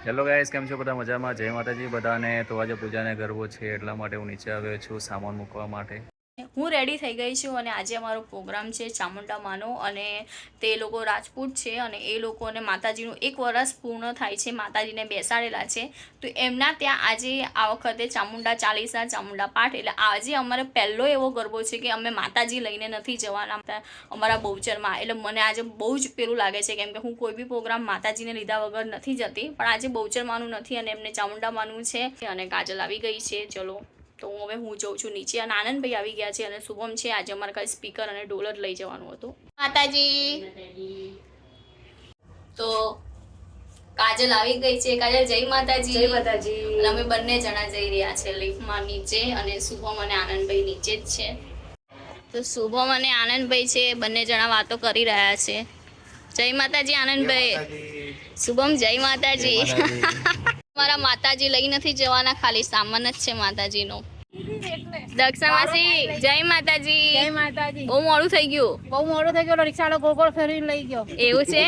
Hello guys, કેમ છો બધા? મજામાં? જય માતાજી બધાને. તો આજે પૂજાને ગરબો છે એટલા માટે હું નીચે આવ્યો છું સામાન મૂકવા માટે. હું રેડી થઈ ગઈ છું અને આજે અમારો પ્રોગ્રામ છે ચામુંડા માનો, અને તે લોકો રાજપૂત છે અને એ લોકોને માતાજીનું 1 વર્ષ પૂર્ણ થાય છે, માતાજીને બેસાડેલા છે. તો એમના ત્યાં આજે આ વખતે ચામુંડા ચાલીસા, ચામુંડા પાઠ, એટલે આજે અમારે પહેલો એવો ગરબો છે કે અમે માતાજી લઈને નથી જવાના અમારા બહુચરમાં. એટલે મને આજે બહુ જ પેલું લાગે છે, કેમ કે હું કોઈ બી પ્રોગ્રામ માતાજીને લીધા વગર નથી જતી, પણ આજે બહુચરમાંનું નથી અને એમને ચામુંડા માનું છે. અને કાજલ આવી ગઈ છે. ચલો તો હવે હું જઉં છું નીચે, અને આનંદભાઈ આવી ગયા છે અને શુભમ છે. આજે અમારે ખાલી સ્પીકર અને ડોલર લઈ જવાનું હતું. માતાજી. તો કાજલ આવી ગઈ છે. કાજલ જય માતાજી. જય માતાજી. અને અમે બંને જણા જઈ રહ્યા છે લિફ્ટમાં નીચે, અને શુભમ અને આનંદભાઈ નીચે જ છે. તો શુભમ અને આનંદભાઈ છે, બંને જણા વાતો કરી રહ્યા છે. જય માતાજી આનંદભાઈ. શુભમ જય માતાજી. મારા માતાજી લઈ નથી જવાના, ખાલી સામાન જ છે માતાજીનો. દક્ષા માસી જય માતાજી. જય માતાજી. બહુ મોડું થઈ ગયું. બહુ મોડું થઈ ગયું, રિક્ષાવાળો ગોળ ગોળ ફેરીને લઈ ગયો. એવું છે?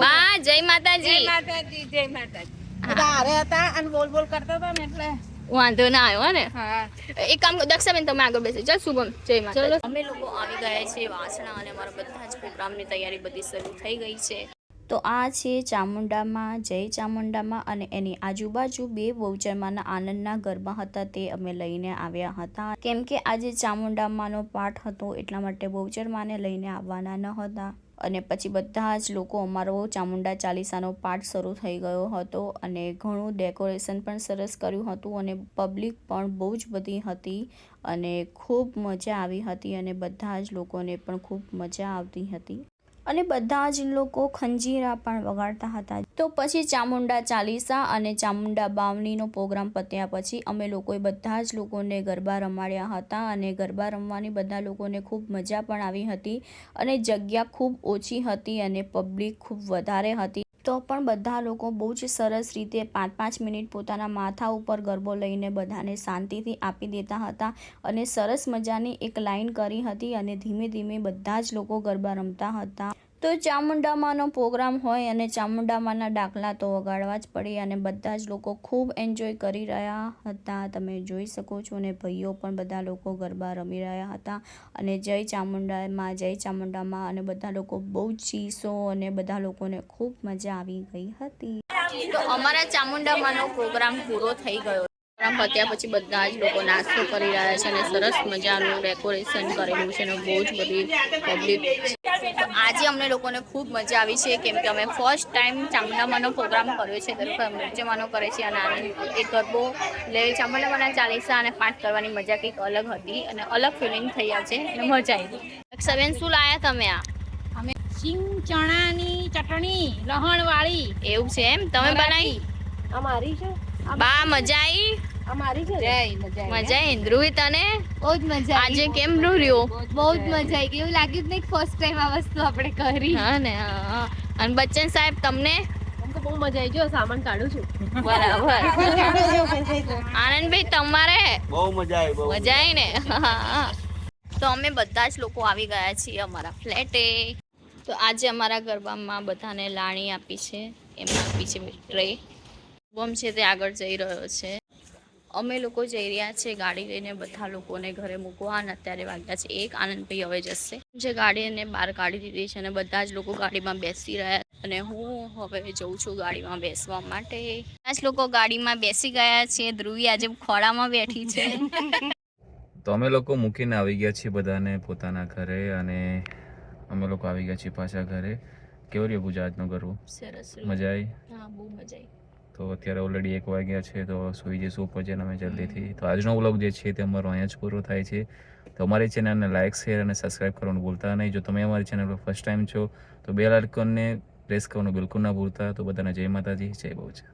બા જય માતાજી. જય માતાજી. જય માતાજી. બધા હારે હતા અને બોલ બોલ કરતા હતા ને એટલે વાંધો ના આવ્યો ને. હા. એક કામ દક્ષાબેન તમે આગળ બેસી ચાલ. શુભમ જય માતાજી. અમે લોકો આવી ગયા છે વાસણા, અને અમારા બધા જ પ્રોગ્રામની તૈયારી બધી શરૂ થઈ ગઈ છે. તો આ છે ચામુંડામાં, જય ચામુંડામાં, અને એની આજુબાજુ 2 બહુચરમાના આનંદના ગરબા હતા, તે અમે લઈને આવ્યા હતા. કેમ કે આજે ચામુંડામાંનો પાઠ હતો એટલા માટે બહુચરમાને લઈને આવવાના ન હતા. અને પછી બધા જ લોકો, અમારો ચામુંડા ચાલીસાનો પાઠ શરૂ થઈ ગયો હતો, અને ઘણું ડેકોરેશન પણ સરસ કર્યું હતું, અને પબ્લિક પણ બહુ જ બધી હતી, અને ખૂબ મજા આવી હતી, અને બધા જ લોકોને પણ ખૂબ મજા આવતી હતી. અને બધા જ લોકો ખંજીરા પણ વગાડતા હતા. તો પછી ચામુંડા ચાલીસા અને ચામુંડા બાવનીનો પ્રોગ્રામ પત્યા પછી અમે લોકોએ બધા જ લોકોને ગરબા રમાડ્યા હતા, અને ગરબા રમવાની બધા લોકોને ખૂબ મજા પણ આવી હતી. અને જગ્યા ખૂબ ઓછી હતી અને પબ્લિક ખૂબ વધારે હતી, તો પણ બધા લોકો બહુ જ સરસ રીતે 5-5 મિનિટ પોતાના માથા ઉપર ગરબો લઈને બધાને શાંતિથી આપી દેતા હતા, અને સરસ મજાની એક લાઈન કરી હતી, અને ધીમે ધીમે બધા જ લોકો ગરબા રમતા હતા. તો ચામુંડામાંનો પ્રોગ્રામ હોય અને ચામુંડામાંના ડાકલા તો વગાડવા જ પડે, અને બધા જ લોકો ખૂબ એન્જોય કરી રહ્યા હતા, તમે જોઈ શકો છો. અને ભાઈઓ પણ બધા લોકો ગરબા રમી રહ્યા હતા, અને જય ચામુંડામાં, જય ચામુંડામાં, અને બધા લોકો બહુ જ ચીસો, અને બધા લોકોને ખૂબ મજા આવી ગઈ હતી. તો અમારા ચામુંડામાંનો પ્રોગ્રામ પૂરો થઈ ગયો. પ્રોગ્રામ પત્યા પછી બધા જ લોકો નાસ્તો કરી રહ્યા છે, અને સરસ મજાનું ડેકોરેશન કરેલું છે, અને બહુ જ બધી પબ્લિક. તો આજે અમને લોકોને ખૂબ મજા આવી છે, કેમ કે અમે ફર્સ્ટ ટાઈમ ચામુંડામાંનો પ્રોગ્રામ કર્યો છે. ગરબા નૃત્યમાંનો કરે છે, અને એ ગરબો એટલે ચામુંડામાંના ચાલીસા અને પાઠ કરવાની મજા કંઈક અલગ હતી, અને અલગ ફિલિંગ થઈ છે, અને મજા આવી. અક્ષબેન શું લાયા તમે? અમે સિંગ ચણાની ચટણી લહણવાળી. એવું છે એમ? તમે બનાવી? અમારી છે. બા મજા આવી? અમારી છે. જય મજા મજા આવી. ધ્રુવી તને? બહુ જ મજા આવી. આજે કેમ રહ્યો? બહુ જ મજા આવી. એવું લાગ્યું જ નહીં ફર્સ્ટ ટાઈમ આ વસ્તુ આપણે કરી. હા ને. હા. અને બચ્ચન સાહેબ તમને? બહુ મજા આવી. જો સામાન કાઢું છું. બરાબર. આનંદભાઈ તમારે? બહુ મજા આવી. મજા આવી ને. તો અમે બધા જ લોકો આવી ગયા છીએ અમારા ફ્લેટે. તો આજે અમારા ગરબામાં બધાને લાણી આપી છે, એમાં આપી છે ટ્રે. શુભમ છે તે આગળ જઈ રહ્યો છે. અમે લોકો જઈ રહ્યા છે ગાડી લઈને બધા લોકોને ઘરે મૂકવા, અને અત્યારે વાગ્યા છે 1. આનંદભાઈ હવે જશે, જે ગાડીને બહાર કાઢી દીધી છે, અને બધા જ લોકો ગાડીમાં બેસી રહ્યા, અને હું હવે જઉં છું ગાડીમાં બેસવા માટે. બધા જ લોકો ગાડીમાં બેસી ગયા છે. ધ્રુવી આજે ખોળામાં બેઠી છે. તો અમે લોકો મૂકીને આવી ગયા છીએ બધાને પોતાના ઘરે, અને અમે લોકો આવી ગયા છીએ પાછા ઘરે. કેવો રહ્યો પૂજા આજનો ગરબો? સરસ. મજા આવી? હા, બહુ મજા આવી. તો અત્યારે ઓલરેડી 1 વાગ્યા છે, તો સુઈ જઈશું પછી અમે જલ્દીથી. તો આજનો વ્લોગ જે છે તે અમારો અહીંયા જ પૂરો થાય છે. તો અમારી ચેનલને લાઇક, શેર અને સબસ્ક્રાઈબ કરવાનું ભૂલતા નહીં. જો તમે અમારી ચેનલ પર ફર્સ્ટ ટાઈમ છો તો બેલ આઇકોનને પ્રેસ કરવાનું બિલકુલ ના ભૂલતા. તો બધાને જય માતાજી, જય બહુચર.